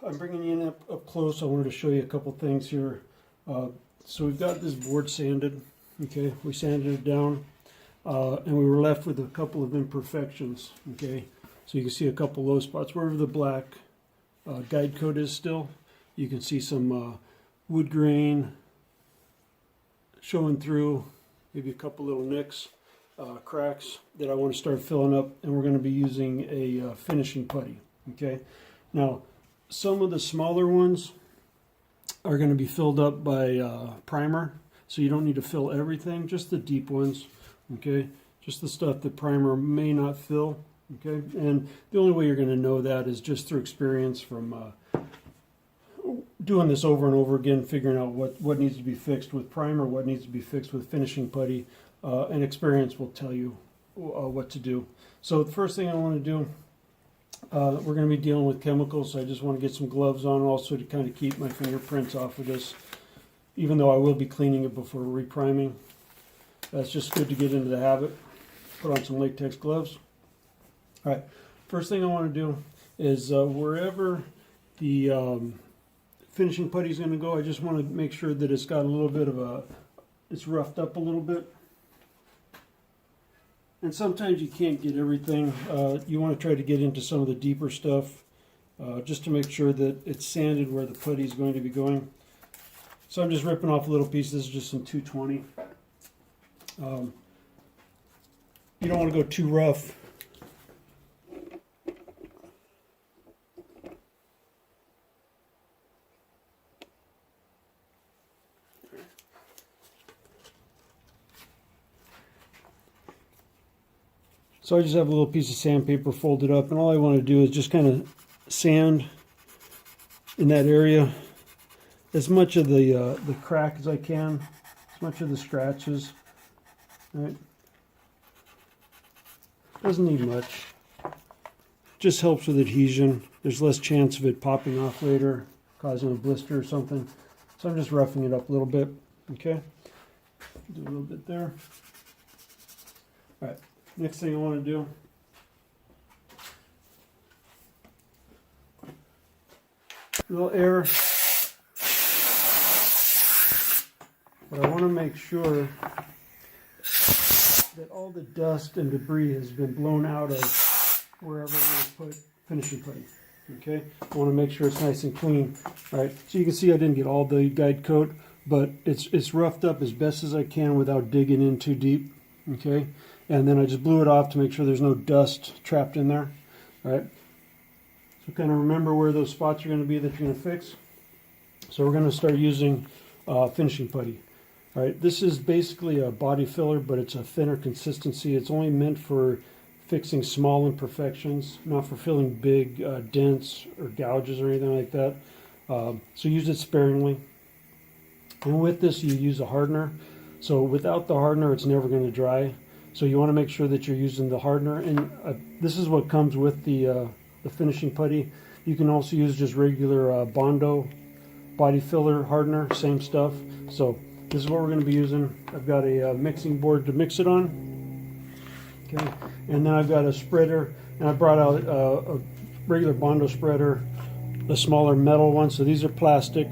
I'm bringing you in up close. I wanted to show you a couple things here. So we've got this board sanded. Okay, we sanded it down, and we were left with a couple of imperfections. Okay, so you can see a couple low spots wherever the black guide coat is still. You can see some wood grain showing through, maybe a couple little nicks, cracks that I want to start filling up, and we're going to be using a finishing putty. Okay, now some of the smaller ones are going to be filled up by primer, so you don't need to fill everything, just the deep ones. Okay, just the stuff that primer may not fill. Okay, and the only way you're going to know that is just through experience from doing this over and over again, figuring out what needs to be fixed with primer, what needs to be fixed with finishing putty, and experience will tell you what to do. So the first thing I want to do, we're going to be dealing with chemicals, so I just want to get some gloves on also to kind of keep my fingerprints off of this, even though I will be cleaning it before repriming. That's just good to get into the habit. Put on some latex gloves. All right, first thing I want to do is wherever the finishing putty is going to go, I just want to make sure that it's got a little bit of it's roughed up a little bit. And sometimes you can't get everything. You want to try to get into some of the deeper stuff just to make sure that it's sanded where the putty is going to be going. So I'm just ripping off a little piece. This is just some 220. You don't want to go too rough. So I just have a little piece of sandpaper folded up, and all I want to do is just kind of sand in that area as much of the crack as I can, as much of the scratches. Right? Doesn't need much. Just helps with adhesion. There's less chance of it popping off later, causing a blister or something. So I'm just roughing it up a little bit. Okay, do a little bit there. All right. Next thing I want to do, a little air, but I want to make sure that all the dust and debris has been blown out of wherever we're going to put finishing putty. Okay, I want to make sure it's nice and clean. All right, so you can see I didn't get all the guide coat, but it's roughed up as best as I can without digging in too deep. Okay, and then I just blew it off to make sure there's no dust trapped in there. All right, so kind of remember where those spots are going to be that you're going to fix. So we're going to start using finishing putty. All right, this is basically a body filler, but it's a thinner consistency. It's only meant for fixing small imperfections, not for filling big dents or gouges or anything like that. So use it sparingly. And with this, you use a hardener. So without the hardener, it's never going to dry. So you want to make sure that you're using the hardener. And this is what comes with the finishing putty. You can also use just regular Bondo body filler hardener, same stuff. So this is what we're going to be using. I've got a mixing board to mix it on. Okay, and then I've got a spreader, and I brought out a regular Bondo spreader, a smaller metal one. So these are plastic.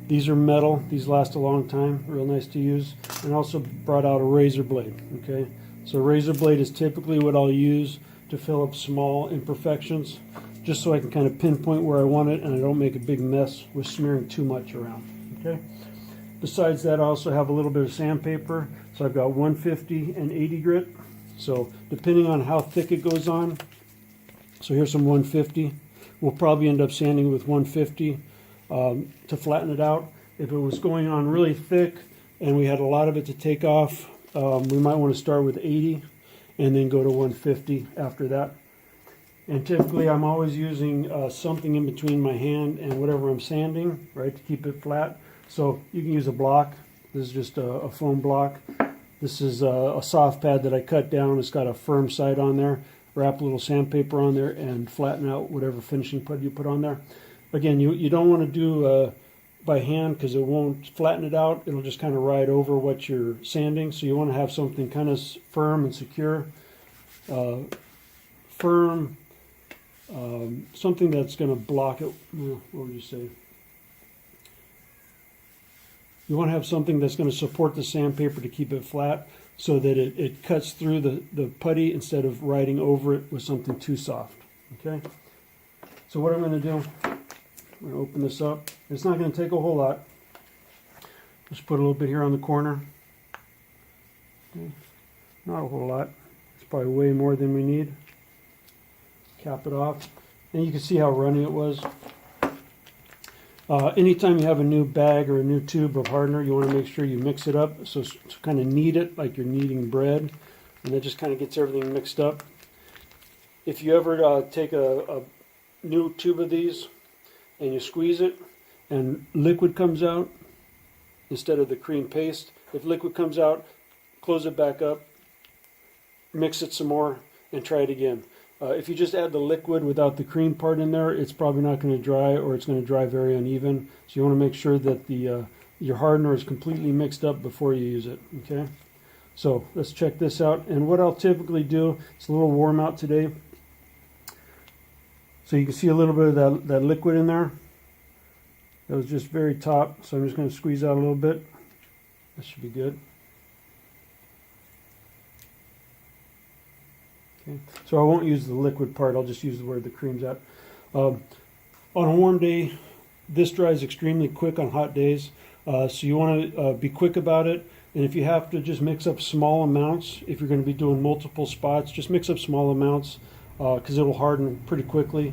These are metal. These last a long time. Real nice to use. And also brought out a razor blade. Okay, so a razor blade is typically what I'll use to fill up small imperfections, just so I can kind of pinpoint where I want it and I don't make a big mess with smearing too much around. Okay. Besides that, I also have a little bit of sandpaper. So I've got 150 and 80 grit. So depending on how thick it goes on. So here's some 150. We'll probably end up sanding with 150. To flatten it out. If it was going on really thick and we had a lot of it to take off, we might want to start with 80 and then go to 150 after that. And typically I'm always using something in between my hand and whatever I'm sanding, right, to keep it flat. So you can use a block. This is just a foam block. This is a soft pad that I cut down. It's got a firm side on there. Wrap a little sandpaper on there and flatten out whatever finishing putty you put on there. Again, you don't want to do by hand because it won't flatten it out. It'll just kind of ride over what you're sanding. So you want to have something kind of firm and secure. Firm something that's going to block it. What would you say? You want to have something that's going to support the sandpaper to keep it flat so that it cuts through the putty instead of riding over it with something too soft. Okay? So what I'm going to do, I'm going to open this up. It's not going to take a whole lot. Just put a little bit here on the corner. Okay. Not a whole lot. It's probably way more than we need. Cap it off. And you can see how runny it was. Anytime you have a new bag or a new tube of hardener, you want to make sure you mix it up. So kind of knead it like you're kneading bread. And that just kind of gets everything mixed up. If you ever take a new tube of these and you squeeze it and liquid comes out instead of the cream paste, if liquid comes out, close it back up, mix it some more, and try it again. If you just add the liquid without the cream part in there, it's probably not going to dry, or it's going to dry very uneven. So you want to make sure that your hardener is completely mixed up before you use it. Okay. So let's check this out. And what I'll typically do, it's a little warm out today. So you can see a little bit of that liquid in there. That was just very top. So I'm just going to squeeze out a little bit. That should be good. Okay. So I won't use the liquid part. I'll just use where the cream's at. On a warm day, this dries extremely quick on hot days. So you want to be quick about it. And if you have to just mix up small amounts, if you're going to be doing multiple spots, just mix up small amounts because it'll harden pretty quickly.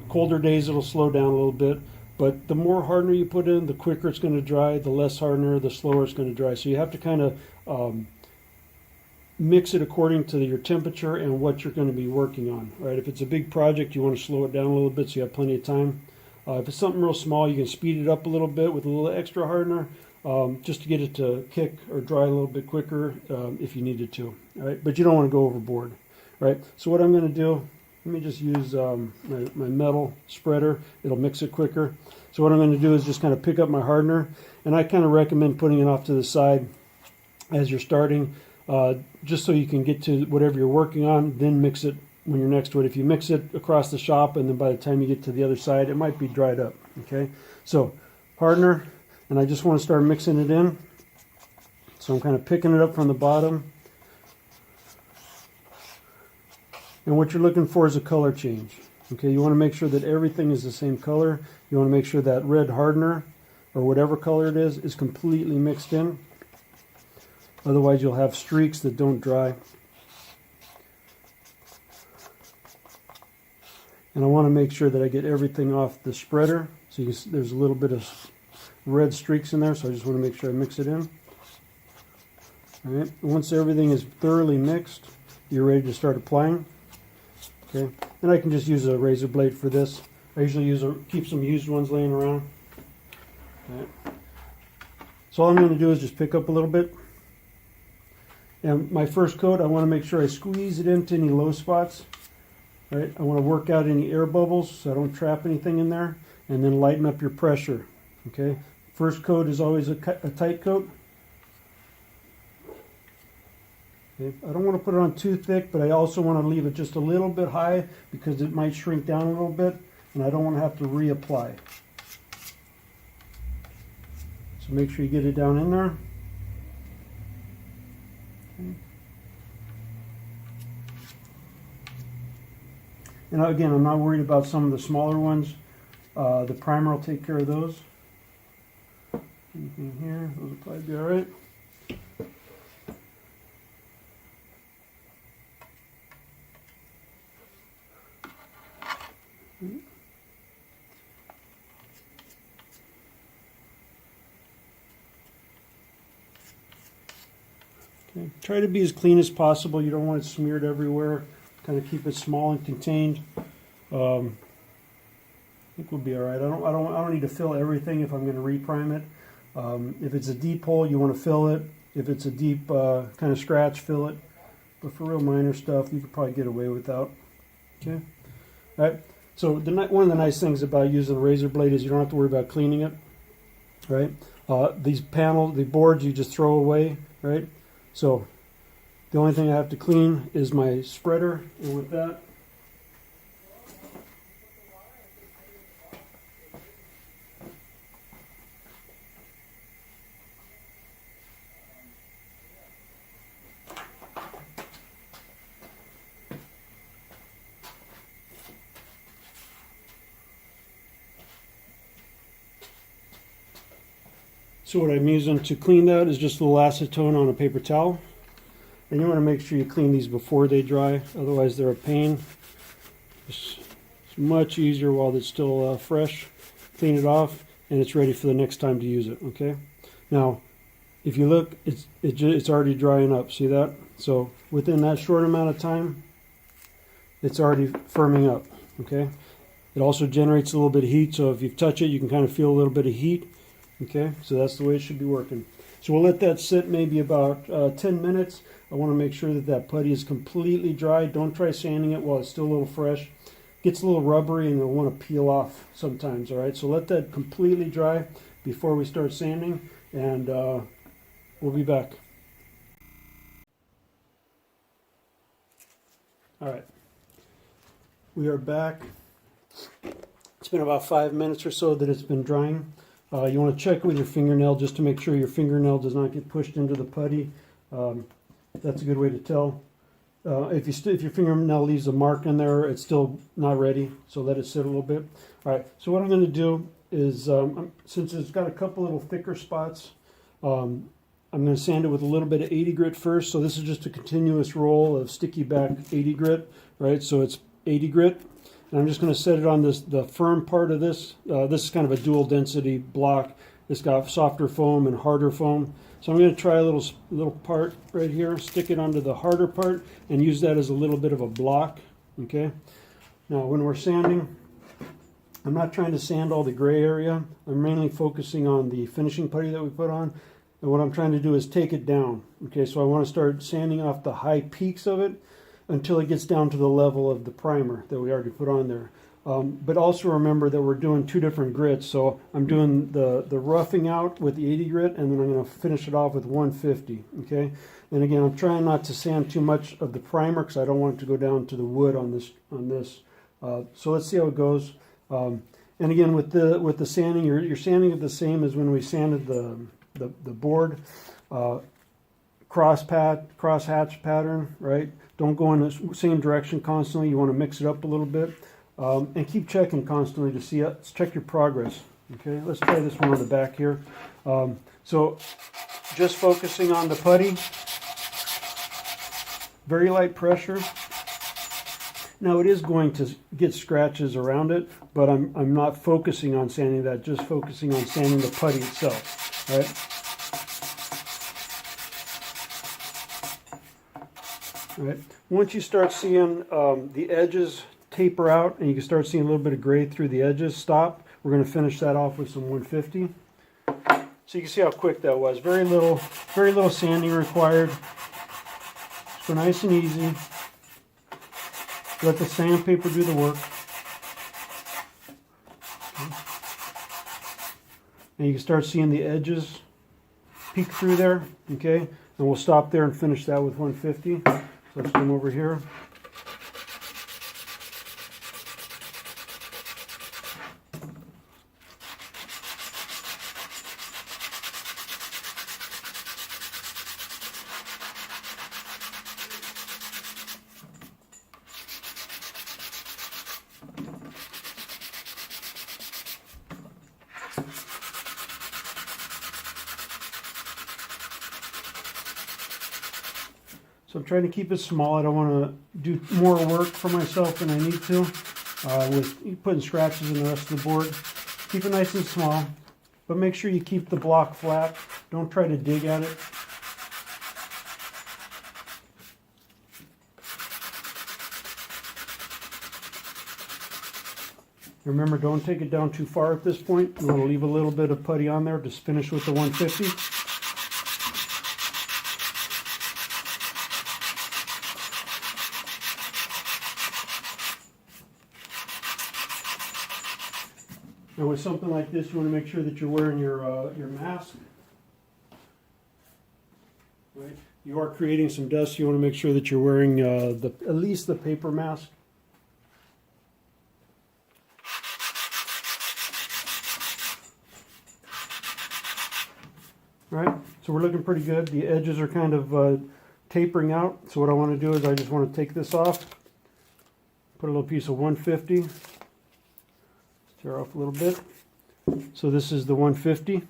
Colder days, it'll slow down a little bit. But the more hardener you put in, the quicker it's going to dry. The less hardener, the slower it's going to dry. So you have to kind of mix it according to your temperature and what you're going to be working on. Right? If it's a big project, you want to slow it down a little bit so you have plenty of time. If it's something real small, you can speed it up a little bit with a little extra hardener just to get it to kick or dry a little bit quicker if you needed to. Right? But you don't want to go overboard. Right? So what I'm going to do, let me just use my metal spreader. It'll mix it quicker. So what I'm going to do is just kind of pick up my hardener, and I kind of recommend putting it off to the side as you're starting, just so you can get to whatever you're working on, then mix it when you're next to it. If you mix it across the shop and then by the time you get to the other side, it might be dried up. Okay, so hardener, and I just want to start mixing it in. So I'm kind of picking it up from the bottom. And what you're looking for is a color change. Okay, you want to make sure that everything is the same color. You want to make sure that red hardener, or whatever color it is completely mixed in. Otherwise you'll have streaks that don't dry. And I want to make sure that I get everything off the spreader. So you can see there's a little bit of red streaks in there, so I just want to make sure I mix it in. All right. Once everything is thoroughly mixed, you're ready to start applying. Okay, and I can just use a razor blade for this. I usually keep some used ones laying around. Right. So all I'm going to do is just pick up a little bit. And my first coat, I want to make sure I squeeze it into any low spots. Right. I want to work out any air bubbles so I don't trap anything in there. And then lighten up your pressure. Okay. First coat is always a tight coat. Okay. I don't want to put it on too thick, but I also want to leave it just a little bit high because it might shrink down a little bit, and I don't want to have to reapply. So make sure you get it down in there. Okay. And again, I'm not worried about some of the smaller ones. The primer will take care of those. Anything here, those will probably be all right. Okay. Try to be as clean as possible. You don't want it smeared everywhere. Kind of keep it small and contained. I think we'll be all right. I don't need to fill everything if I'm going to reprime it. If it's a deep hole, you want to fill it. If it's a deep kind of scratch, fill it. But for real minor stuff, you could probably get away without. Okay. All right. So one of the nice things about using a razor blade is you don't have to worry about cleaning it. Right. These panels, the boards, you just throw away. Right. So the only thing I have to clean is my spreader, and with that, So what I'm using to clean that is just a little acetone on a paper towel. And you want to make sure you clean these before they dry, otherwise they're a pain. It's much easier while it's still fresh. Clean it off, and it's ready for the next time to use it, okay? Now, if you look, it's already drying up, see that? So within that short amount of time, it's already firming up, okay? It also generates a little bit of heat, so if you touch it, you can kind of feel a little bit of heat, okay? So that's the way it should be working. So we'll let that sit maybe about 10 minutes. I want to make sure that that putty is completely dry. Don't try sanding it while it's still a little fresh. It gets a little rubbery and it'll want to peel off sometimes, all right? So let that completely dry before we start sanding, and we'll be back. All right, we are back. It's been about 5 minutes or so that it's been drying. You want to check with your fingernail just to make sure your fingernail does not get pushed into the putty. That's a good way to tell. If your fingernail leaves a mark in there, it's still not ready, so let it sit a little bit. All right, so what I'm going to do is, since it's got a couple little thicker spots, I'm going to sand it with a little bit of 80 grit first. So this is just a continuous roll of sticky back 80 grit, right? So it's 80 grit. And I'm just going to set it on the firm part of this. This is kind of a dual density block. It's got softer foam and harder foam. So I'm going to try a little part right here, stick it onto the harder part, and use that as a little bit of a block, okay? Now when we're sanding, I'm not trying to sand all the gray area. I'm mainly focusing on the finishing putty that we put on. And what I'm trying to do is take it down, okay? So I want to start sanding off the high peaks of it until it gets down to the level of the primer that we already put on there. But also remember that we're doing two different grits. So I'm doing the roughing out with the 80 grit, and then I'm going to finish it off with 150, okay? And again, I'm trying not to sand too much of the primer because I don't want it to go down to the wood on this. So let's see how it goes. And again, with the sanding, you're sanding it the same as when we sanded the board. Cross hatch pattern, right? Don't go in the same direction constantly. You want to mix it up a little bit, and keep checking constantly to see check your progress. Okay, let's try this one on the back here. So just focusing on the putty, very light pressure. Now it is going to get scratches around it, but I'm not focusing on sanding that. Just focusing on sanding the putty itself, right? Right. Once you start seeing the edges taper out and you can start seeing a little bit of gray through the edges, stop. We're going to finish that off with some 150. So you can see how quick that was. Very little sanding required. So nice and easy. Let the sandpaper do the work. Okay. And you can start seeing the edges peek through there. Okay, and we'll stop there and finish that with 150. So let's come over here. So I'm trying to keep it small. I don't want to do more work for myself than I need to with putting scratches in the rest of the board. Keep it nice and small, but make sure you keep the block flat. Don't try to dig at it. Remember, don't take it down too far at this point. You want to leave a little bit of putty on there. Just finish with the 150. Now with something like this, you want to make sure that you're wearing your mask. Right? You are creating some dust. You want to make sure that you're wearing at least the paper mask. All right, so we're looking pretty good. The edges are kind of tapering out. So what I want to do is I just want to take this off, put a little piece of 150. Tear off a little bit. So this is the 150.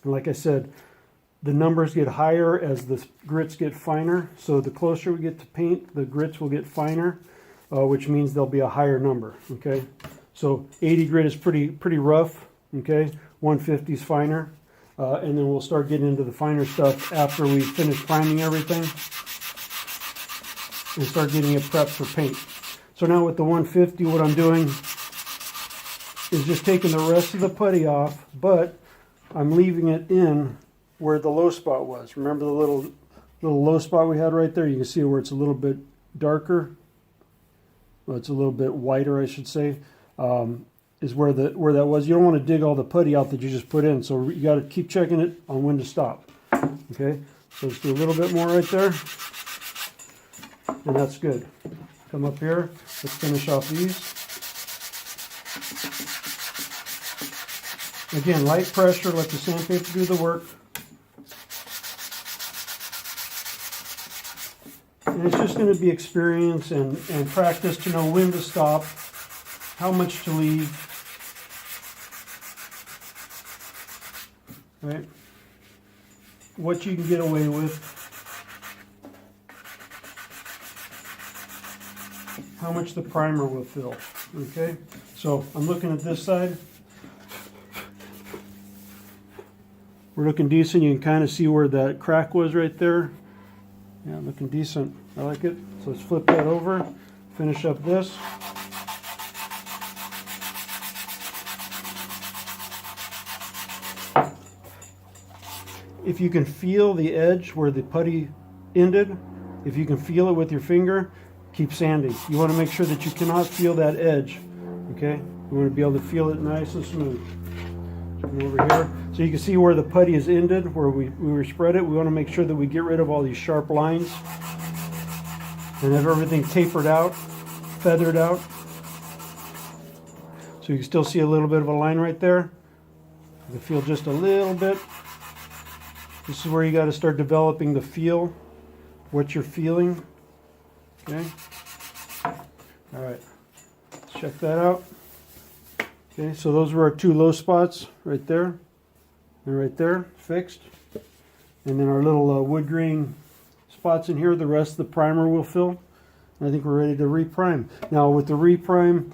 And like I said, the numbers get higher as the grits get finer. So the closer we get to paint, the grits will get finer, which means there'll be a higher number. Okay, so 80 grit is pretty rough. Okay, 150 is finer, and then we'll start getting into the finer stuff after we finish priming everything and start getting it prepped for paint. So now with the 150, what I'm doing is just taking the rest of the putty off, but I'm leaving it in where the low spot was. Remember the little low spot we had right there? You can see where it's a little bit darker. Well, it's a little bit whiter, I should say, is where that was. You don't want to dig all the putty out that you just put in, so you got to keep checking it on when to stop. Okay, so let's do a little bit more right there, and that's good. Come up here, let's finish off these. Again, light pressure, let the sandpaper do the work. And it's just going to be experience and practice to know when to stop, how much to leave, right? What you can get away with, how much the primer will fill, okay? So I'm looking at this side. We're looking decent. You can kind of see where that crack was right there. Yeah, looking decent. I like it. So let's flip that over, finish up this. If you can feel the edge where the putty ended, if you can feel it with your finger, keep sanding. You want to make sure that you cannot feel that edge, okay? You want to be able to feel it nice and smooth. Come over here. So you can see where the putty is ended, where we were spread it. We want to make sure that we get rid of all these sharp lines and have everything tapered out, feathered out. So you can still see a little bit of a line right there. You can feel just a little bit. This is where you got to start developing the feel, what you're feeling. Okay. All right. Let's check that out. Okay, so those were our two low spots right there and right there, fixed. And then our little wood grain spots in here, the rest of the primer will fill. And I think we're ready to reprime. Now with the reprime,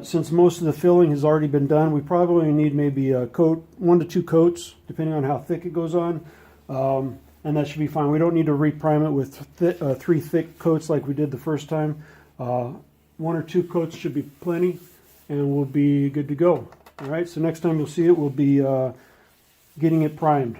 since most of the filling has already been done, we probably need maybe a coat, 1 to 2 coats, depending on how thick it goes on. And that should be fine. We don't need to reprime it with 3 thick coats like we did the first time. 1 or 2 coats should be plenty, and we'll be good to go. All right, so next time you'll see it, we'll be getting it primed.